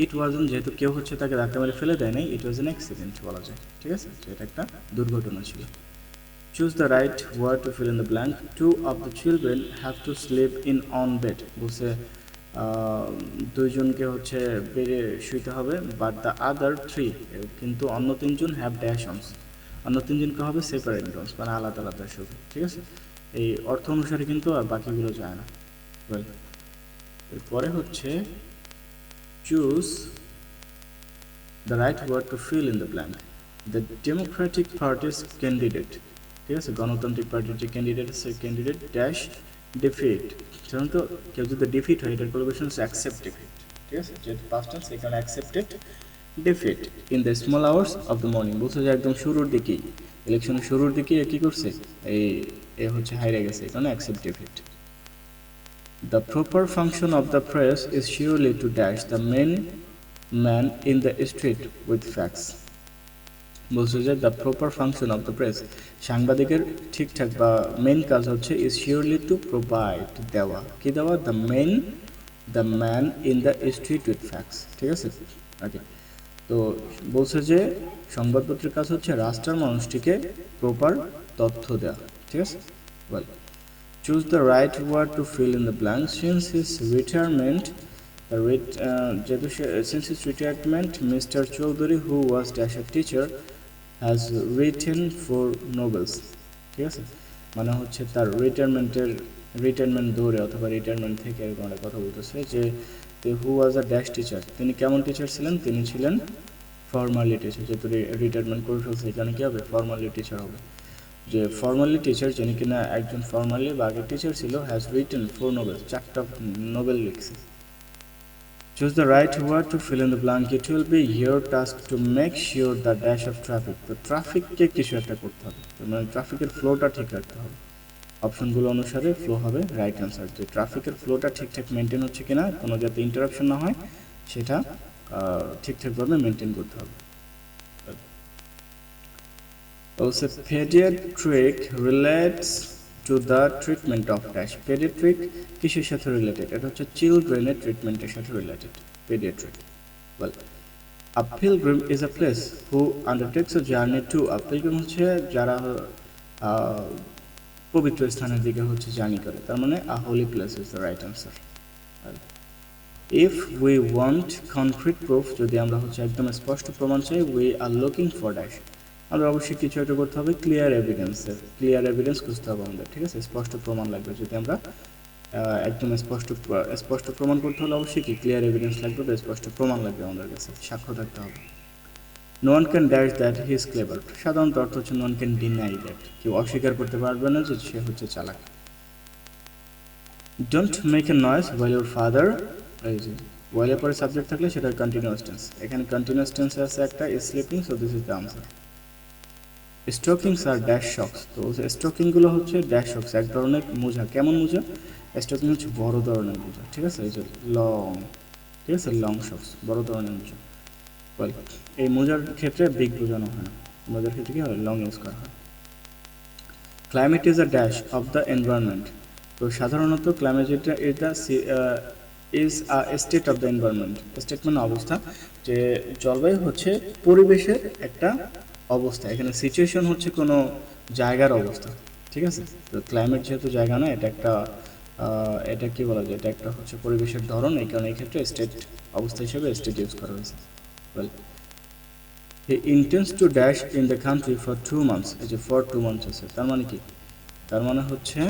ইট ওয়াজেন, যেহেতু কেউ হচ্ছে তাকে ধাক্কা মেরে ফেলে দেয় নাই, ইট ওয়াজ অ্যান অ্যাক্সিডেন্ট বলা যায়, ঠিক আছে, এটা একটা দুর্ঘটনা ছিল। Choose the right word to fill in the blank. 2 of the children have to sleep in on bed, বলছে দুইজনকে হচ্ছে বেড়ে শুইতে হবে, বাট দ্য আদার 3, কিন্তু অন্য 3জন হ্যাভ ড্যাশ অনস, অন্য 3জনকে হবে সেপারেট ডনস, মানে আলাদা আলাদা শুবে, ঠিক আছে। এই অর্থ অনুসারে কিন্তু আর বাকিগুলো যায় না। এরপরে হচ্ছে choose the right word to fill in the blank. The Democratic Party's candidate, ঠিক আছে, গণতান্ত্রিক পার্টির যে ক্যান্ডিডেট আছে, ক্যান্ডিডেট ড্যাশ ডিফিট, সাধারণত কেউ যদি ডিফিট হয় এটার কোলাবোরেশন হচ্ছে অ্যাকসেপ্ট ডিফিট, ঠিক আছে, যেহেতু পাস্ট টেন্স এখানে accepted defeat in the small hours of the morning, বলছে যে একদম শুরুর দিকেই, ইলেকশনের শুরুর দিকেই কি করছে, এ হচ্ছে হাইরে গেছে, এখানে accept defeat. The proper function of the press is surely to dash the main man in the street with facts, বলছে যে the proper function of the press, সাংবাদিকের ঠিকঠাক বা মেন কাজ হচ্ছে ইজ শিওরলি টু প্রোভাইড, দেওয়া, কি দেওয়া, the man in the street with facts, ঠিক আছে। ওকে, তো বলছে যে সংবাদপত্রের কাজ হচ্ছে রাস্তার মানুষটিকে প্রপার তথ্য দেওয়া, ঠিক আছে। Well, choose the right word to fill in the blank. Since his retirement, যেহেতু since his retirement mister Chowdhury who was dash a teacher has written four novels, ঠিক আছে, মানে হচ্ছে তার রিটায়ারমেন্ট দৌড়ে অথবা রিটায়ারমেন্ট থেকে এরকম একটা কথা বলতেছে যে হু ওয়াজ আ ড্যাশ টিচার, তিনি কেমন টিচার ছিলেন, তিনি ছিলেন ফর্মালি টিচার, যেহেতু রিটায়ারমেন্ট করে ফেলছে এখানে কী হবে, ফর্মালি টিচার হবে। যে ফর্মালি টিচার, যিনি কিনা একজন ফর্মালি বা আগের টিচার ছিল, হ্যাজ রিটেন ফর নোবেল, 4টা নোবেল লিখছে। Choose the right word to fill in the blank. It will be your task to make sure the dash of traffic. তো ট্রাফিককে কিছু একটা করতে হবে, মানে ট্রাফিকের ফ্লোটা ঠিক রাখতে হবে, অপশনগুলো অনুসারে ফ্লো হবে রাইট অ্যান্সার। যে ট্রাফিকের ফ্লোটা ঠিকঠাক মেনটেন হচ্ছে কিনা, কোনো যাতে ইন্টারাপশন না হয় সেটা ঠিকঠাকভাবে মেনটেন করতে হবে। Also, pediatric relates to the treatment of dash. Pediatric কিসের সাথে রিলেটেড, এটা হচ্ছে চিলড্রেনের ট্রিটমেন্টের সাথে related, paediatric. Well, a pilgrim is a place who undertakes a journey to, a pilgrim হচ্ছে যারা পবিত্র স্থানের দিকে হচ্ছে জার্নি করে, তার মানে a holy place is the right answer. If we want concrete proof, যদি আমরা হচ্ছে একদম স্পষ্ট প্রমাণ চাই, we are looking for dash, আমরা অবশ্যই কিছু একটা করতে হবে, ক্লিয়ার এভিডেন্সের, ক্লিয়ার এভিডেন্স খুঁজতে হবে আমাদের, ঠিক আছে, স্পষ্ট প্রমাণ লাগবে। যদি আমরা একদম স্পষ্ট প্রমাণ করতে হলে অবশ্যই কি ক্লিয়ার এভিডেন্স লাগবে বা স্পষ্ট প্রমাণ লাগবে আমাদের কাছে, সাক্ষ্য থাকতে হবে। No one can dash that he is clever, সাধারণত অর্থ হচ্ছে no one can deny that, কেউ অস্বীকার করতে পারবে না যে সে হচ্ছে চালাক। Don't make a noise while your father, ওয়াইলের পরে সাবজেক্ট থাকলে সেটা কন্টিনিউয়াস টেন্স, এখানে কন্টিনিউয়াস টেন্সে আছে একটা is sleeping, so this is the answer. Stockings are dash socks, তো স্টকিংগুলো হচ্ছে ড্যাশ শক্স, এক ধরনের মোজা। কেমন মোজা? স্টকিং হচ্ছে বড় ধরনের মোজা, ঠিক আছে, এই যে লং, ঠিক আছে, লং শক্স, বড় ধরনের মোজা। এই মোজার ক্ষেত্রে বিগ বোঝানো হয় না, মোজার ক্ষেত্রে কি হয়, লং ইউজ করা হয়। Climate is a dash of the environment, তো সাধারণত ক্লাইমেট এটা is a state of the environment, state মানে অবস্থা, যে জলবায়ু হচ্ছে পরিবেশের একটা অবস্থা, এখানে সিচুয়েশন হচ্ছে কোনো জায়গার অবস্থা, ঠিক আছে। তো ক্লাইমেট যেহেতু জায়গা না, এটা একটা এটা কি বলা যায়, এটা একটা হচ্ছে পরিবেশের ধরন, এই কারণে এই ক্ষেত্রে স্টেট অবস্থা হিসেবে স্টেট ইউজ করা হয়েছে। Well, he intense to dash in the country for 2 months, এই যে ফর 2 months আছে, তার মানে কি, তার মানে হচ্ছে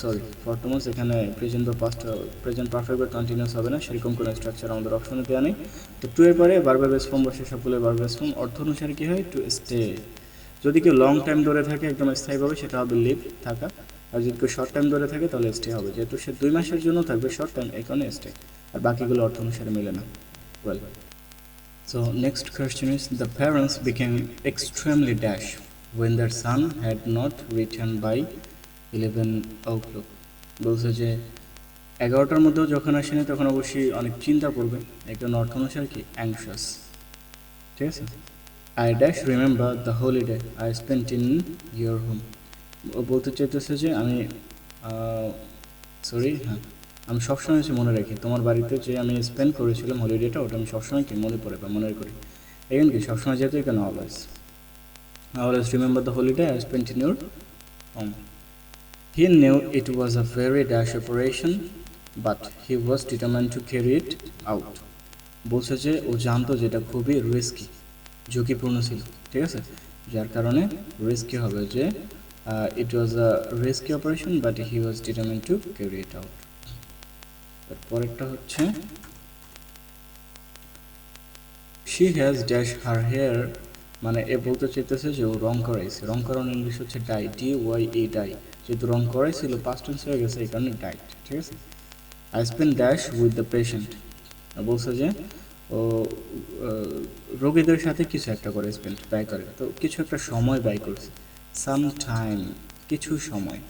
সরি ফর 2 months, এখানে প্রেজেন্ট বা পাস্ট, প্রেজেন্ট পারফেক্ট বা কন্টিনিউয়াস হবে না, সেরকম কোনো স্ট্রাকচার আমাদের অপশনে দেওয়া নেই। তো টু এর পরে ভার্বের বেস ফর্ম বসে, সবগুলো ভার্বের বেস ফর্ম, অর্থ অনুসারে কি হয়, টু স্টে। যদি কেউ লং টাইম ধরে থাকে একদম স্থায়ীভাবে, সেটা হবে লিভ, থাকা। আর যদি কেউ শর্ট টাইম ধরে থাকে তাহলে স্টে হবে, যেহেতু সে 2 মাসের জন্য থাকবে, শর্ট টাইম, এই কারণে স্টে, আর বাকিগুলো অর্থ অনুসারে মেলে না। Well, so next question is, the parents became extremely dash when their son had not returned by 11 o'clock, বলছে যে 11টার মধ্যেও যখন আসেনি তখন অবশ্যই অনেক চিন্তা করবে, একজন অর্থ অনুসারে কি অ্যাংশাস, ঠিক আছে। I dash remember the holiday I spent in your home, ও বলতে চাইতেছে যে আমি আমি সবসময় হচ্ছে মনে রাখি তোমার বাড়িতে যে আমি স্পেন্ড করেছিলাম হলিডেটা, ওটা আমি সবসময় কি মনে পড়ে বা মনে করি, এখানে কি সবসময় যেহেতু এখানে always remember the holiday I spent in your home. He knew it was a very dash operation but he was determined to carry it out, বলছে যে ও জানতো যেটা খুবই রিস্কি, ঝুঁকিপূর্ণ ছিল, ঠিক আছে, যার কারণে রিস্কি হবে, যে it was a risky operation but he was determined to carry it out. পরেরটা হচ্ছে she has dash her hair, মানে এ বলতে চাইতেছে যে ও রং করাইছে, রং করানোর ইংলিশ হচ্ছে ডাই, DYE ডাই, যেহেতু রং করাইছিল পাস্ট টেন্স হয়ে গেছে, এই কারণে ডাইট, ঠিক আছে। I spend dash with the patient, বলছে যে ও রোগীদের সাথে কিছু একটা করে স্পেন্ড ব্যয় করে, তো কিছু একটা সময় ব্যয় করছে, সাম টাইম, কিছু সময়,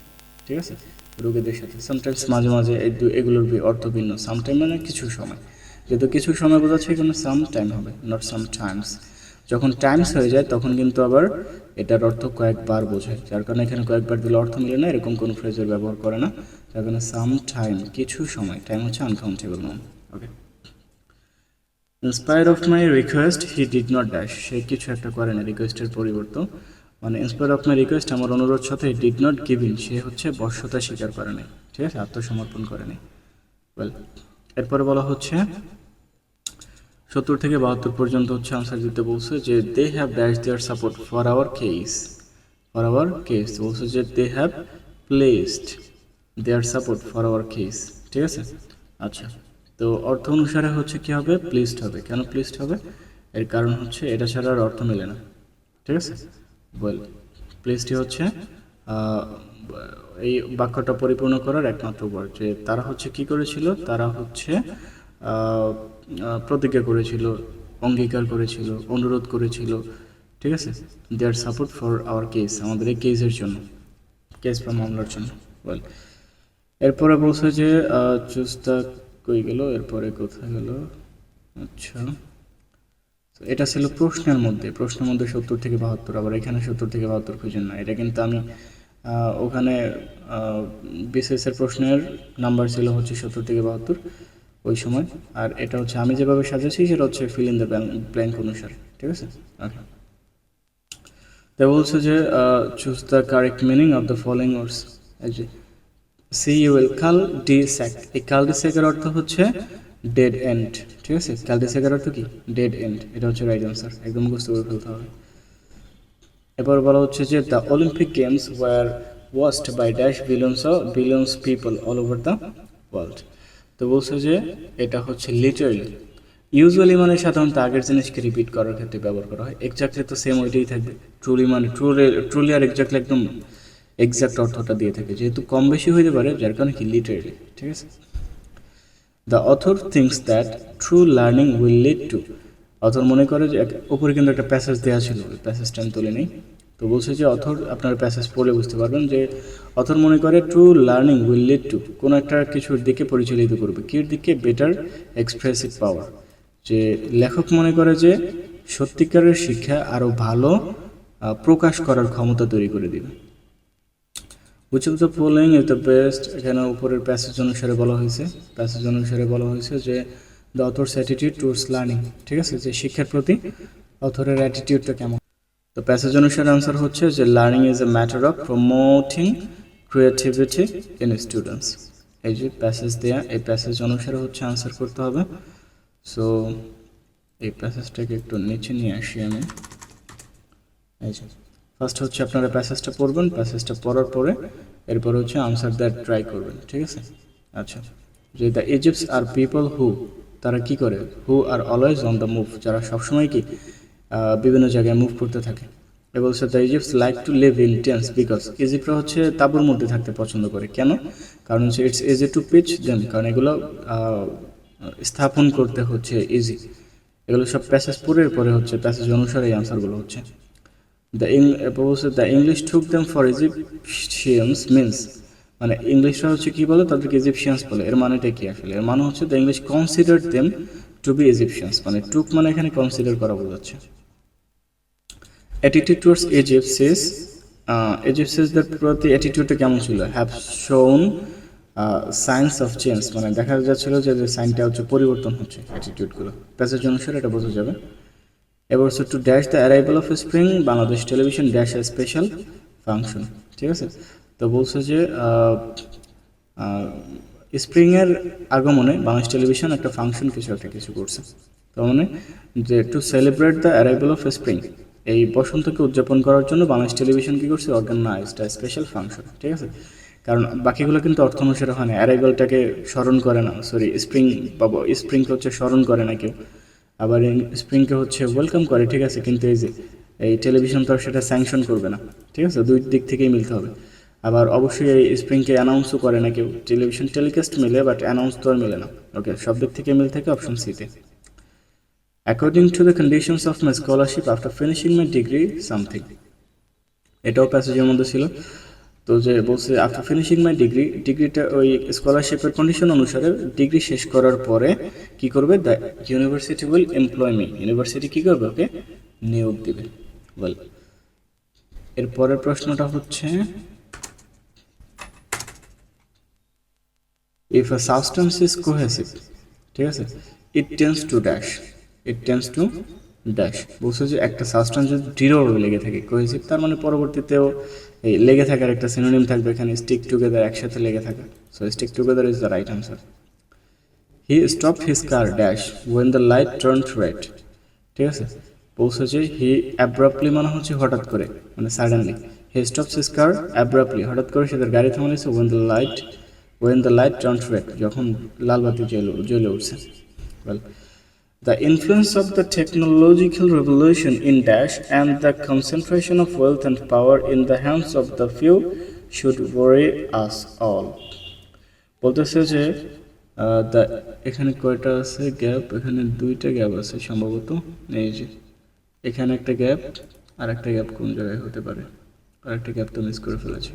ঠিক আছে, রোগীদের সাথে। সামটাইমস মাঝে মাঝে এগুলোর অর্থ ভিন্ন, সামটাইম মানে কিছু সময়, যেহেতু কিছু সময় বোঝাচ্ছে এখানে সাম টাইম হবে, নট সাম টাইমস। যখন টাইমস হয়ে যায় তখন কিন্তু আবার এটার অর্থ কয়েকবার বোঝায়, যার কারণে এখানে কয়েকবার দিলে অর্থ মিলে না, এরকম কোনো ফ্রেজের ব্যবহার করে না, যার কারণে সাম টাইম, কিছু সময়, টাইম হচ্ছে uncountable noun. Okay, in spite of my request he did not dash, সে কিছু একটা করে না, রিকোয়েস্টের পরিবর্তন, মানে ইন্সপায়ার অফ মাই রিকোয়েস্ট, আমার অনুরোধ সাথে ডিড নট গিভ ইন, সে হচ্ছে বশ্যতা স্বীকার করে নাই, ঠিক আছে, আত্মসমর্পণ করে নাই। ওয়েল, এরপরে বলা হচ্ছে 70 থেকে 72 পর্যন্ত হচ্ছে আনসার দিতে বলছে, যে they have dash their support for our case, for our case, বলছে যে they have placed their support for our case, ঠিক আছে। আচ্ছা, তো অর্থ অনুসারে হচ্ছে কি হবে, প্লিজড হবে। কেন প্লিজড হবে, এর কারণ হচ্ছে এটা ছাড়া আর অর্থ মেলে না, ঠিক আছে। ওয়েল, প্লিজডই হচ্ছে এই বাক্যটা পরিপূর্ণ করার একমাত্র ওয়ার্ড, যে তারা হচ্ছে কি করেছিল, তারা হচ্ছে প্রতিজ্ঞা করেছিল, অঙ্গীকার করেছিল, অনুরোধ করেছিল, ঠিক আছে, দেয়ার সাপোর্ট ফর আওয়ার কেস, আমাদের এই কেসের জন্য, কেস বা মামলার জন্য। ওয়েল, এরপরে বলছে যে চুজ দ্য, কই গেল, এরপরে কোথায় গেল, আচ্ছা এটা ছিল প্রশ্নের মধ্যে, 70 থেকে 72, আবার এখানে 70 থেকে 72 খুঁজেন না, এটা কিন্তু আমি ওখানে বিসিএস এর প্রশ্নের নাম্বার ছিল হচ্ছে 70 থেকে 72, ওই সময়। আর এটা হচ্ছে আমি যেভাবে সাজাচ্ছি সেটা হচ্ছে ফিল ইন দ্য ব্ল্যাঙ্ক অনুসারে, ঠিক আছে। ওকে, তাই বলছে যে choose the correct meaning of the following ওয়ার্ডস। এই যে সি ইউ উইল কাল ডি স্যাক, এই কাল ডি স্যাকের অর্থ হচ্ছে ডেড এন্ড, ঠিক আছে। কাল ডি স্যাকের অর্থ কি? ডেড এন্ড, এটা হচ্ছে রাইট অ্যান্সার, একদম মুখস্থ করে ফেলতে হবে। এবার বলা হচ্ছে যে the Olympic games were watched by dash billions people all over the world. তো বলছে যে এটা হচ্ছে লিটারালি, ইউজুয়ালি মানে সাধারণত আগের জিনিসকে রিপিট করার ক্ষেত্রে ব্যবহার করা হয়। এক্স্যাক্টলি তো সেম ওইটাই থাকবে। ট্রুলি মানে ট্রুলি আর এক্স্যাক্টলি একদম এক্স্যাক্ট অর্থটা দিয়ে থাকে, যেহেতু কম বেশি হইতে পারে যার কারণে কি লিটারালি, ঠিক আছে। The author things that true learning will lead to, author মনে করে যে উপরে কিন্তু একটা প্যাসেজ দেওয়া ছিল, ওই প্যাসেজটা আমি তুলে নিই। তো বলছে যে অথর, আপনার প্যাসেজ পড়লে বুঝতে পারবেন যে অথর মনে করে true learning will lead to, কোনো একটা কিছুর দিকে পরিচালিত করবে, কির দিকে? বেটার এক্সপ্রেসিভ পাওয়ার। যে লেখক মনে করে যে সত্যিকারের শিক্ষা আরও ভালো প্রকাশ করার ক্ষমতা তৈরি করে দিবে। Which of the following is the best, এখানে উপরের প্যাসেজ অনুসারে বলা হয়েছে, প্যাসেজ অনুসারে বলা হয়েছে যে দ্য অথরস অ্যাটিটিউড টুয়ার্ডস লার্নিং, ঠিক আছে, যে শিক্ষার প্রতি অথরের অ্যাটিটিউডটা কেমন। তো প্যাসেজ অনুসারে আনসার হচ্ছে যে learning is a matter of promoting creativity in students. এই যে প্যাসেজ দেয়া, এই প্যাসেজ অনুসারে হচ্ছে আনসার করতে হবে। সো এই প্যাসেজটাকে একটু নিচে নিয়ে আসি আমি। এই যে ফার্স্ট হচ্ছে আপনারা প্যাসেজটা পড়বেন, প্যাসেজটা পড়ার পরে এরপর হচ্ছে আনসার দ্যাট ট্রাই করবেন, ঠিক আছে। আচ্ছা, যে দ্য ইজিপ্টস আর পিপল হু, তারা কি করে? হু are always on the move, যারা সবসময় কি বিভিন্ন জায়গায় মুভ করতে থাকে। এ বলছে the Egyptians like to live in tents because, ইজিপ্টরা হচ্ছে তাঁবুর মধ্যে থাকতে পছন্দ করে। কেন? কারণ হচ্ছে it's easy to pitch them, কারণ এগুলো স্থাপন করতে হচ্ছে ইজি। এগুলো সব প্যাসেজ পড়ের পরে হচ্ছে প্যাসেজ অনুসারে এই আনসারগুলো হচ্ছে। The English took them for Egyptians means, মানে ইংলিশরা হচ্ছে কি বলে? তাদেরকে ইজিপশিয়ানস বলে। এর মানেটা কি আসলে? এর মানে হচ্ছে the English consider them to be Egyptians, মানে টুক মানে এখানে কনসিডার করা বোঝাচ্ছে। অ্যাটিটিউড টুয়ার্ডস ইজিপসিস, ইজিপসিসদের প্রতি অ্যাটিটিউডটা কেমন ছিল? হ্যাভ শোন সাইন্স অফ চেঞ্জ, মানে দেখা যাচ্ছিল যে সাইনটা হচ্ছে পরিবর্তন হচ্ছে অ্যাটিটিউডগুলো। প্যাসেজ অনুসারে এটা বোঝা যাবে। এবার হচ্ছে to dash the arrival of spring, Bangladesh Television dash a special function, ঠিক আছে। তো বলছে যে স্প্রিংয়ের আগমনে বাংলাদেশ টেলিভিশন একটা ফাংশন কিছু করছে। তার মানে যে to celebrate the arrival of spring, এই বসন্তকে উদযাপন করার জন্য বাংলাদেশ টেলিভিশন কী করছে? অর্গানাইজড স্পেশাল ফাংশন, ঠিক আছে। কারণ বাকিগুলো কিন্তু অর্থ অনুসারে হয় না, অ্যারাইভালটাকে স্মরণ করে না, সরি স্প্রিংকে হচ্ছে স্মরণ করে না কেউ, আবার স্প্রিংকে হচ্ছে ওয়েলকাম করে, ঠিক আছে। কিন্তু এই টেলিভিশন তো সেটা স্যাংশন করবে না, ঠিক আছে। দুই দিক থেকেই মিলতে হবে। আবার অবশ্যই এই স্প্রিংকে অ্যানাউন্সও করে না কেউ, টেলিভিশন টেলিকাস্ট মিলে বাট অ্যানাউন্স তো আর মিলে না। ওকে, সব দিক থেকে মিল থাকে অপশন সিতে। According to the conditions of my scholarship after finishing my degree something, এটাও প্যাসেজের মধ্যে ছিল। তো যে বলছে আফটার ফিনিশিং মাই ডিগ্রিটা ওই স্কলারশিপের কন্ডিশন অনুসারে ডিগ্রি শেষ করার পরে কি করবে? The university will employ me, university কী করবে? ওকে নিয়োগ দিবে। ওয়েল, এর পরের প্রশ্নটা হচ্ছে if a substance is cohesive, ঠিক আছে, it tends to dash, it tends to dash. বলছে যে একটা সাবস্টেন্স যদি দৃঢ়ভাবে লেগে থাকে, কোহেসিভ, তার মানে পরবর্তীতেও এই লেগে থাকার একটা সিনোনিম থাকবে এখানে, স্টিক টুগেদার, একসাথে লেগে থাকা। So stick together is the right answer. He stopped his car dash when the light turned red, ঠিক আছে। বলছে যে হি অ্যাব্রাপ্টলি মানে হচ্ছে হঠাৎ করে, মানে suddenly. He stops his car abruptly, হঠাৎ করে সে তার গাড়ি থামালেছে। When the light turned red, যখন লাল বাতি জ্বলে উঠছে। Well, the influence of the technological revolution in dash and the concentration of wealth and power in the hands of the few should worry us all. বলতেছে যে এখানে কয়টা আছে গ্যাপ? এখানে দুইটা গ্যাপ আছে সম্ভবত। এই যে এখানে একটা গ্যাপ, আর একটা গ্যাপ কোন জায়গায় হতে পারে? আর একটা গ্যাপ তো মিস করে ফেলেছি।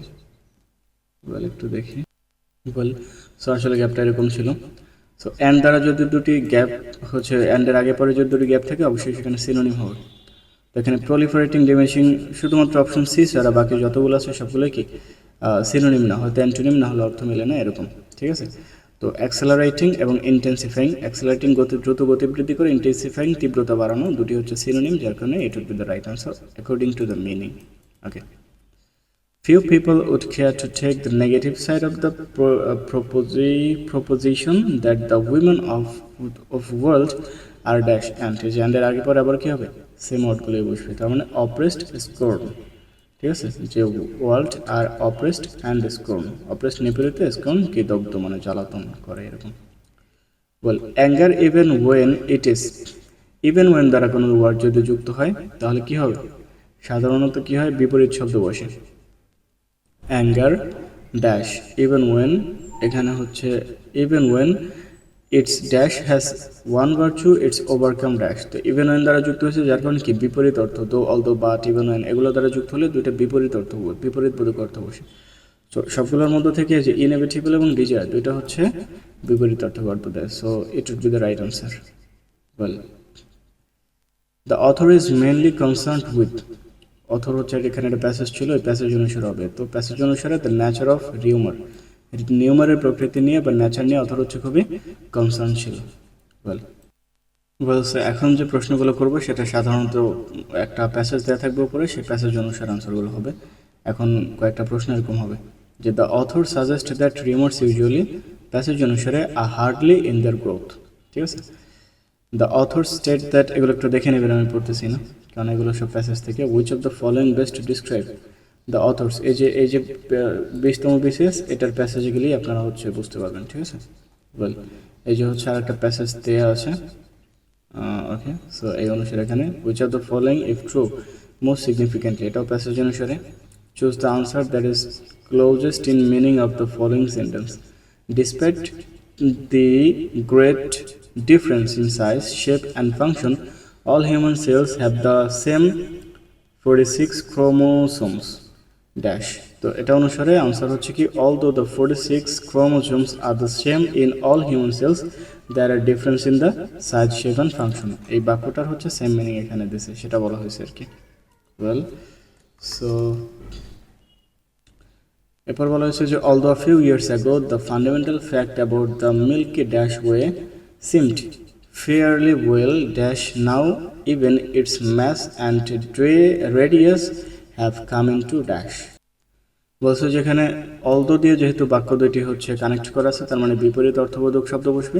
বল একটু দেখি। বল, সো আসলে গ্যাপটা এরকম ছিল। সো অ্যান্ড দ্বারা যদি দুটি গ্যাপ হচ্ছে, অ্যান্ডের আগে পরে যদি দুটি গ্যাপ থাকে অবশ্যই সেখানে সিনোনিম হবে। তো এখানে প্রলিফারেটিং ডিমিনিশিং শুধুমাত্র অপশন সি ছাড়া বাকি যতগুলো আছে সবগুলোই কি সিনোনিম, না হয়তো অ্যান্টোনিম, না হলে অর্থ মেলে না, এরকম, ঠিক আছে। তো অ্যাক্সেলারেটিং এবং ইন্টেন্সিফাইং, অ্যাক্সেলারেটিং দ্রুত গতি বৃদ্ধি করে, ইন্টেন্সিফাইং তীব্রতা বাড়ানো, দুটি হচ্ছে সিনোনিম, যার কারণে it would be the right answer according to the meaning. Okay, few people would care to take the negative side of the proposition that the women of world are dash and এর আগে পরে আবার কি হবে, same ওয়ার্ডগুলো বসবে, তার মানে অপ্রেসড স্কর্ন, ঠিক আছে, যে world are oppressed and scorn, oppressed নিপীড়িত, স্কর্ন কি দগ্ধ মানে জ্বালাতন করে এরকম। Well anger even when it is, even when দ্বারা কোনো ওয়ার্ড যদি যুক্ত হয় তাহলে কি হবে, সাধারণত কি হয়, বিপরীত শব্দ বসে। অ্যাঙ্গার ড্যাশ ইভেন ওয়েন, এখানে হচ্ছে even when it's dash has one virtue it's overcome dash, তো ইভেন ওয়েন দ্বারা যুক্ত হয়েছে যার কারণে কি বিপরীত অর্থ, দো অলদো বাট ইভেন ওয়েন এগুলো দ্বারা যুক্ত হলে দুইটা বিপরীত অর্থ, বিপরীত বোধক অর্থ বসে। সো সবগুলোর মধ্যে থেকে যে ইনএভিটেবল এবং ডিজায়ার দুইটা হচ্ছে বিপরীত অর্থ অর্থ দেয়, so it would be the right answer. Well the author is mainly concerned with, author হচ্ছে এখানে একটা প্যাসেজ ছিল, ওই প্যাসেজ অনুসারে হবে, তো প্যাসেজ অনুসারে দ্য ন্যাচার অফ রিউমার, নিউমারের প্রকৃতি নিয়ে বা নেচার নিয়ে অথর হচ্ছে খুবই কনসার্ন ছিল। ওয়েল এখন যে প্রশ্নগুলো করবো সেটা সাধারণত একটা প্যাসেজ দেওয়া থাকবে উপরে, সেই প্যাসেজ অনুসারে আনসারগুলো হবে। এখন কয়েকটা প্রশ্ন এরকম হবে যে the author suggest that rumours usually, passage অনুসারে আর হার্ডলি ইন দেয়ার গ্রোথ, ঠিক আছে। দ্য অথর স্টেট দ্যাট, এগুলো একটু দেখে নেবেন, আমি পড়তেছি না কারণ এগুলো সব প্যাসেজ থেকে। Which of the following best describe the author's, এই যে 20তম বিসিএস, এটার প্যাসেজে গেলেই আপনারা হচ্ছে বুঝতে পারবেন, ঠিক আছে। ওয়েল এই যে হচ্ছে আর একটা প্যাসেজ দেওয়া আছে, ওকে, সো এই অনুসারে এখানে which of the following if true most significantly, এটাও প্যাসেজ অনুসারে। Choose the answer that is closest in meaning of the following sentence. Despite the great difference in size, shape and function, all human cells have the same 46 chromosomes dash, তো এটা অনুসারে answer হচ্ছে কি although the 46 chromosomes are the same in all human cells, there are difference in the size, shape and function, এই বাক্যটার হচ্ছে same meaning এখানে দিয়েছে, সেটা বলা হয়েছে আর কি। ওয়েল সো এরপর বলা হয়েছে যে although a few years ago the fundamental fact about the Milky Dash way seemed fairly well dash, now even its mass and radius have come into dash, বলছে যেখানে although দিয়ে যেহেতু বাক্য দুইটি হচ্ছে কানেক্ট করা আছে, তার মানে বিপরীত অর্থবোধক শব্দ বসবে।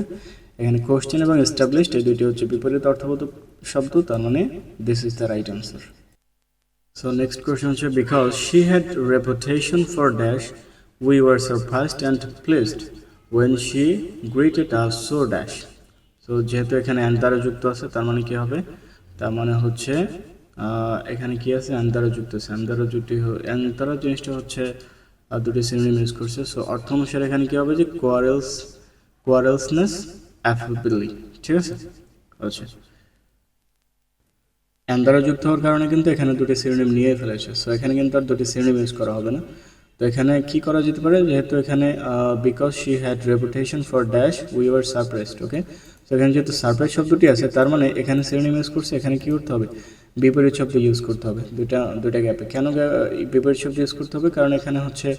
এখানে কোশ্চেন এবং এস্টাবলিশড এই দুইটি হচ্ছে বিপরীত অর্থবোধক শব্দ, তার মানে this is the right answer. So next question হচ্ছে because she had reputation for dash, we were surprised and pleased when she greeted us so dash, so যেহেতু এখানে and দ্বারা যুক্ত আছে তার মানে কি হবে, তার মানে হচ্ছে এখানে কি আছে and দ্বারা যুক্ত আছে, and দ্বারা জিনিসটা হচ্ছে দুটি সিনোনিম ইউজ করছে, সো অর্থ অনুসারে এখানে কি হবে যে quarrelsness affably, ঠিক আছে। আচ্ছা অ্যান্ড দ্বারা যুক্ত হওয়ার কারণে কিন্তু এখানে দুটি সিনোনিম নিয়ে ফেলেছে, সো এখানে কিন্তু আর দুটি সিনোনিম ইউজ করা হবে না। তো এখানে কি করা যেতে পারে, যেহেতু এখানে because she had reputation for dash we were surprised, okay, তো এখানে যেহেতু সারপ্রাইজ শব্দটি আছে তার মানে এখানে সিনোনিম ইউজ করছে, এখানে কি করতে হবে, বিপরীত শব্দ ইউজ করতে হবে, দুটা গ্যাপে। কেন বিপরীত শব্দ ইউজ করতে হবে, কারণ এখানে হচ্ছে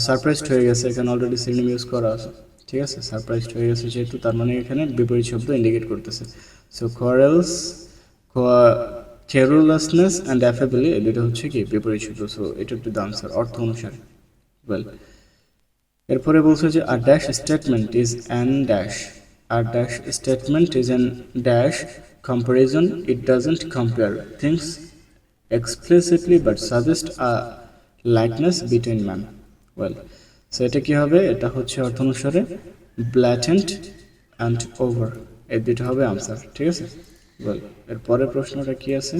সারপ্রাইজড হয়ে গেছে, এখানে অলরেডি সিনোনিম ইউজ করা আছে, ঠিক আছে, সারপ্রাইজড হয়ে গেছে যেহেতু, তার মানে এখানে বিপরীত শব্দ ইন্ডিকেট করতেছে। সো querulousness and affably এই দুটো হচ্ছে কি বিপরীত শব্দ, সো এটা হচ্ছে দ্য আনসার অর্থ অনুসারে। ওয়েল এরপরে বলছে যে a dash statement is an dash, a dash statement is an dash comparison, it doesn't compare things explicitly but suggests a likeness between man. Well so এটা কি হবে, এটা হচ্ছে অর্থ অনুসারে blatant and over, এই দুটো হবে আনসার, ঠিক আছে। ওয়েল এরপরের প্রশ্নটা কি আছে,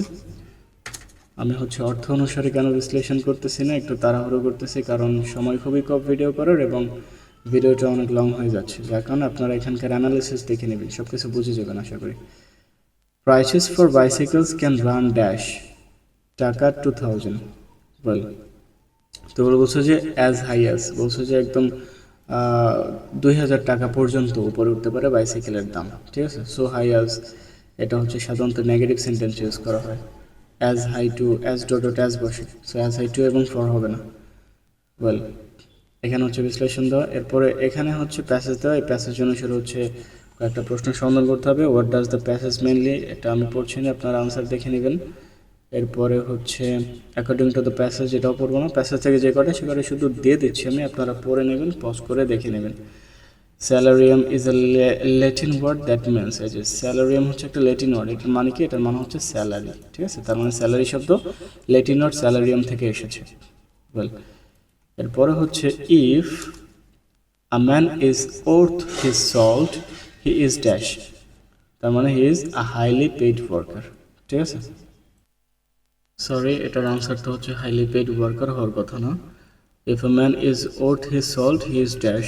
আমি হচ্ছে অর্থ অনুসারে কেন বিশ্লেষণ করতেছি না, একটু তাড়াহুড়ো করতেছি কারণ সময় খুবই কম ভিডিও করার এবং ভিডিওটা অনেক লং হয়ে যাচ্ছে, যার কারণে আপনারা এখানকার অ্যানালিসিস দেখে নেবেন, সব কিছু বুঝে যাবেন আশা করি। Prices for bicycles can run dash, টাকা 2000, ওয়েল তো বলছে যে অ্যাজ হাই অ্যাজ, বলছে যে একদম 2000 টাকা পর্যন্ত উপরে উঠতে পারে বাইসাইকেলের দাম, ঠিক আছে। সো হাই অ্যাজ এটা হচ্ছে সাধারণত নেগেটিভ সেন্টেন্স ইউজ করা হয়, as high to as dot as বসে, সো as high to এবং ফর হবে না। ওয়েল এখানে হচ্ছে বিশ্লেষণ দেওয়া, এরপরে এখানে হচ্ছে প্যাসেজ দেওয়া। এই প্যাসেজ অনুসারে হচ্ছে কয়েকটা প্রশ্ন সমাধান করতে হবে। What does the passage mainly, এটা আমি পড়ছি না, আপনারা আনসার দেখে নেবেন। এরপরে হচ্ছে অ্যাকর্ডিং টু দ্য প্যাসেজ, এটাও পড়বো না, প্যাসেজ থেকে যে কটা সে কটা শুধু দিয়ে দিচ্ছি আমি, আপনারা পড়ে নেবেন, পজ করে দেখে নেবেন। Salarium is a Latin word that means, এই যে স্যালারিয়াম হচ্ছে একটা ল্যাটিন ওয়ার্ড, এটার মানে কি, এটার মানে হচ্ছে স্যালারি, ঠিক আছে, তার মানে স্যালারি শব্দ ল্যাটিন ওয়ার্ড স্যালারিয়াম থেকে এসেছে। ওয়েল, এরপরে হচ্ছে if a man is worth his salt he is dash, তার মানে he is a highly paid worker, ঠিক আছে। সরি, এটার আনসার তো হচ্ছে হাইলি পেইড ওয়ার্কার হওয়ার কথা না। If a man is worth his salt he is dash,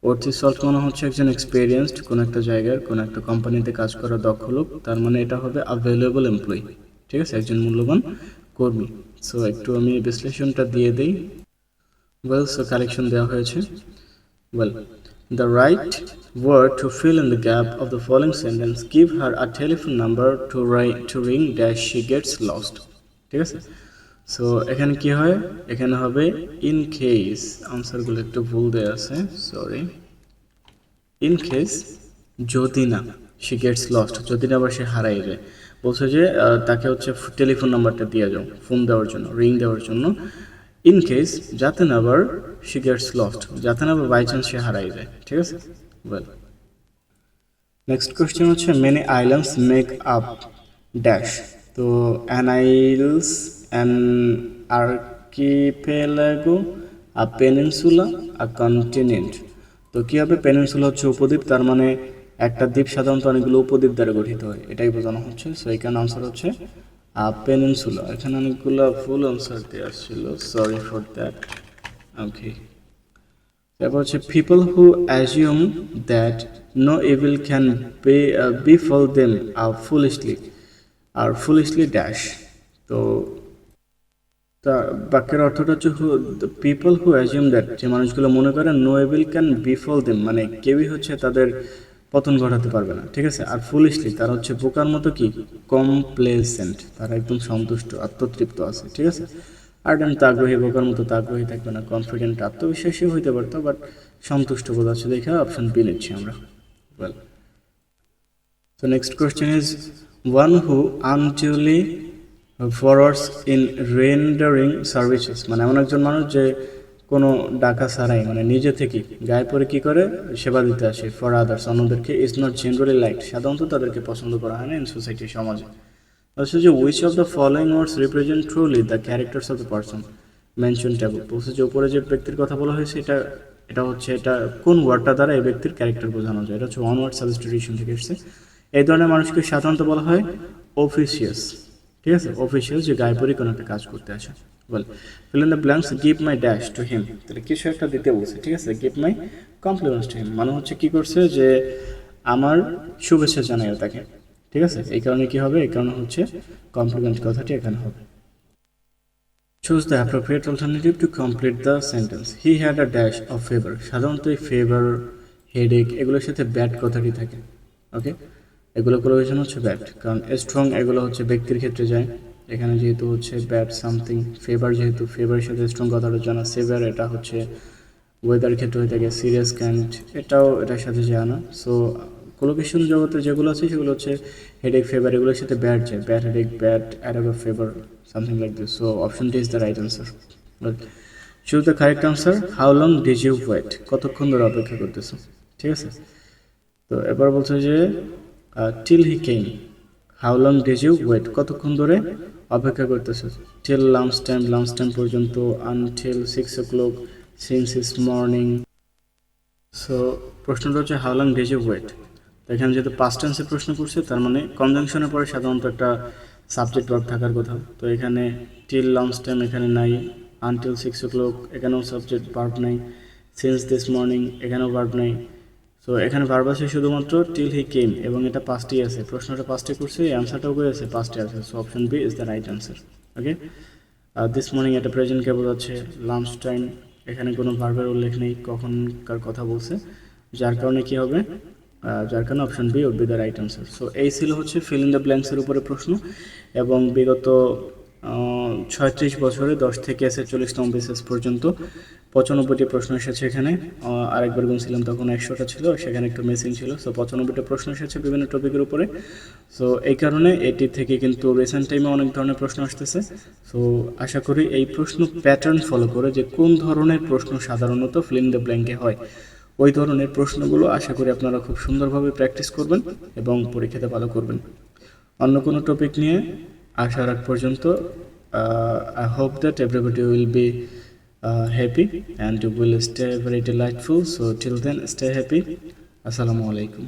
worth his salt মানে হচ্ছে একজন এক্সপিরিয়েন্সড কোনো একটা জায়গার কোনো একটা কোম্পানিতে কাজ করা দক্ষ লোক, তার মানে এটা হবে আ ভ্যালুয়েবল এমপ্লয়ি, ঠিক আছে, একজন মূল্যবান কর্মী। সো একটু আমি বিশ্লেষণটা দিয়ে দিই। ওয়েল, সো কারেকশন দেওয়া হয়েছে। Well, the right word to fill in the gap of the following sentence: give her a telephone number to ring dash she gets lost, ঠিক আছে। সো এখানে কি হয়, এখানে হবে ইন কেস, আনসারগুলো একটু ভুল দেওয়া আছে, সরি। ইন কেস, যদি না, she gets lost, যদি না আবার সে হারাই যায়, বলছে যে তাকে হচ্ছে টেলিফোন নাম্বারটা দিয়ে যাও ফোন দেওয়ার জন্য, রিং দেওয়ার জন্য। ইন কেস, যাতে না আবার she gets lost, যাতে না আবার বাই চান্স সে হারাই যায়, ঠিক আছে। ওয়েল, নেক্সট কোয়েশ্চেন হচ্ছে many islands make up dash, তো an isles, an archipelago, a peninsula, a continent. তো কী হবে, পেনিনসুলা হচ্ছে উপদ্বীপ, তার মানে একটা দ্বীপ সাধারণত অনেকগুলো উপদ্বীপ দ্বারা গঠিত হয়, এটাই বোঝানো হচ্ছে। সো এখানে আনসার হচ্ছে পেনিনসুলা। এখানে অনেকগুলো ফুল আনসার দেওয়া ছিল, সরি ফর দ্যাট। ওকে, তারপর হচ্ছে people who assume that no evil can befall them are foolishly dash. তো বাক্যের অর্থটা হচ্ছে পিপল হু অ্যাজিউম দ্যাট, যে মানুষগুলো মনে করে no evil can befall them, মানে কেউই হচ্ছে তাদের পতন ঘটাতে পারবে না, ঠিক আছে। আর ফুলিশলি, তারা হচ্ছে বোকার মতো কি, কমপ্লেসেন্ট, তারা একদম সন্তুষ্ট, আত্মতৃপ্ত আছে, ঠিক আছে। আর্ডেন্ট আগ্রহী, বোকার মতো তা আগ্রহী থাকবে না, কনফিডেন্ট আত্মবিশ্বাসী হইতে পারতো, বাট সন্তুষ্ট বোধ আছে, দেখে অপশন বি নিচ্ছি আমরা। Well, so next question is one who unduly forwards in rendering services, মানে এমন একজন মানুষ যে কোনো ডাকা ছাড়াই, মানে নিজে থেকে গায়ে পরে কী করে সেবা দিতে আসে, ফর আদার্স, অন্যদেরকে, ইজ নট জেনারেলি লাইকড, সাধারণত তাদেরকে পছন্দ করা হয় না ইন সোসাইটি, সমাজে। বলছে যে which of the following words represent truly the characters of the person mention table, বলছে যে উপরে যে ব্যক্তির কথা বলা হয়েছে এটা কোন ওয়ার্ডটা দ্বারা এই ব্যক্তির ক্যারেক্টার বোঝানো যায়, এটা হচ্ছে ওয়ান ওয়ার্ড সাবস্টিটিউশন থেকে এসেছে। এই ধরনের মানুষকে সাধারণত বলা হয় অফিসিয়াস, ঠিক আছে, অফিসিয়াল, যে গায়ে পরে কোনো একটা কাজ করতে আসে। বল, fill in the blanks, give my dash to him, তাহলে কিছু একটা দিতে বলছে, ঠিক আছে, give my compliments to him, মানে হচ্ছে কি করছে, যে আমার শুভেচ্ছা জানাই তাকে, ঠিক আছে। এই কারণে কি হবে, এই কারণে হচ্ছে কমপ্লিমেন্ট কথাটি এখানে হবে। Choose the appropriate alternative to complete the sentence. He had a dash of fever, সাধারণত এই ফেভার, হেডেক এগুলোর সাথে ব্যাড কথাটি থাকে, ওকে, এগুলো কোলোকেশন হচ্ছে ব্যাড, কারণ স্ট্রং এগুলো হচ্ছে ব্যক্তির ক্ষেত্রে যায়, এখানে যেহেতু হচ্ছে ব্যাড সামথিং, ফেভার যেহেতু ফেভারের সাথে স্ট্রং কথাটা জানা, সেভার এটা হচ্ছে ওয়েদারের ক্ষেত্রে হয়ে থাকে, সিরিয়াস কাইন্ড এটাও এটার সাথে যায় না। সো কোলোকেশন জগতে যেগুলো আছে সেগুলো হচ্ছে হেডেক, ফেভার এগুলোর সাথে ব্যাড যায়, bad headache, bad add of fever, something like this. So option D is the right answer. Choose the correct answer. How long did you wait, কতক্ষণ ধরে অপেক্ষা করতেছো, ঠিক আছে। তো এবার বলছে যে till he came, how long did you wait, কতক্ষণ ধরে অপেক্ষা করতেছো, টিল লাঞ্চ টাইম পর্যন্ত, until 6 o'clock, since this morning. সো প্রশ্নটা হচ্ছে how long did you wait, তো এখানে যেহেতু পাস্ট টেন্সে প্রশ্ন করছে, তার মানে কনজাংশনের পরে সাধারণত একটা সাবজেক্ট ভার্ব থাকার কথা, তো এখানে টিল লাঞ্চ টাইম এখানে নাই, আনটিল 6 o'clock এখানেও সাবজেক্ট ভার্ব নাই, সিন্স দিস মর্নিং এখানেও ভার্ব নাই। সো এখানে ভার্ব আছে শুধুমাত্র টিল হি কেম, এবং এটা পাস্টেই আছে, প্রশ্নটা পাস্টে করছে, এই অ্যান্সারটাও করে আছে পাস্টে আছে। So option B is the right answer. Okay, this morning এটা প্রেজেন্টকে বোঝাচ্ছে, লাঞ্চ টাইম এখানে কোনো ভার্বের উল্লেখ নেই, কখনকার কথা বলছে, যার কারণে কি হবে, যার কারণে option B would be the right answer. So এই ছিল হচ্ছে ফিল ইন দ্য ব্ল্যাঙ্কসের উপরে প্রশ্ন, এবং বিগত 36 বছরে 10 থেকে 46তম বিসিএস পর্যন্ত 95টি প্রশ্ন এসেছে এখানে। আরেকবার গুনছিলাম তখন 100টা ছিল, সেখানে একটু মিসিং ছিল। সো 95টা প্রশ্ন এসেছে বিভিন্ন টপিকের উপরে। সো এই কারণে এটি থেকে কিন্তু রিসেন্ট টাইমে অনেক ধরনের প্রশ্ন আসতেছে। সো আশা করি এই প্রশ্ন প্যাটার্ন ফলো করে যে কোন ধরনের প্রশ্ন সাধারণত ফিল ইন দ্য ব্ল্যাঙ্কে হয়, ওই ধরনের প্রশ্নগুলো আশা করি আপনারা খুব সুন্দরভাবে প্র্যাকটিস করবেন এবং পরীক্ষাতে ভালো করবেন। অন্য কোনো টপিক নিয়ে আসার আগ পর্যন্ত I hope that everybody will be happy and will stay very delightful. So till then, stay happy. Assalamu alaikum.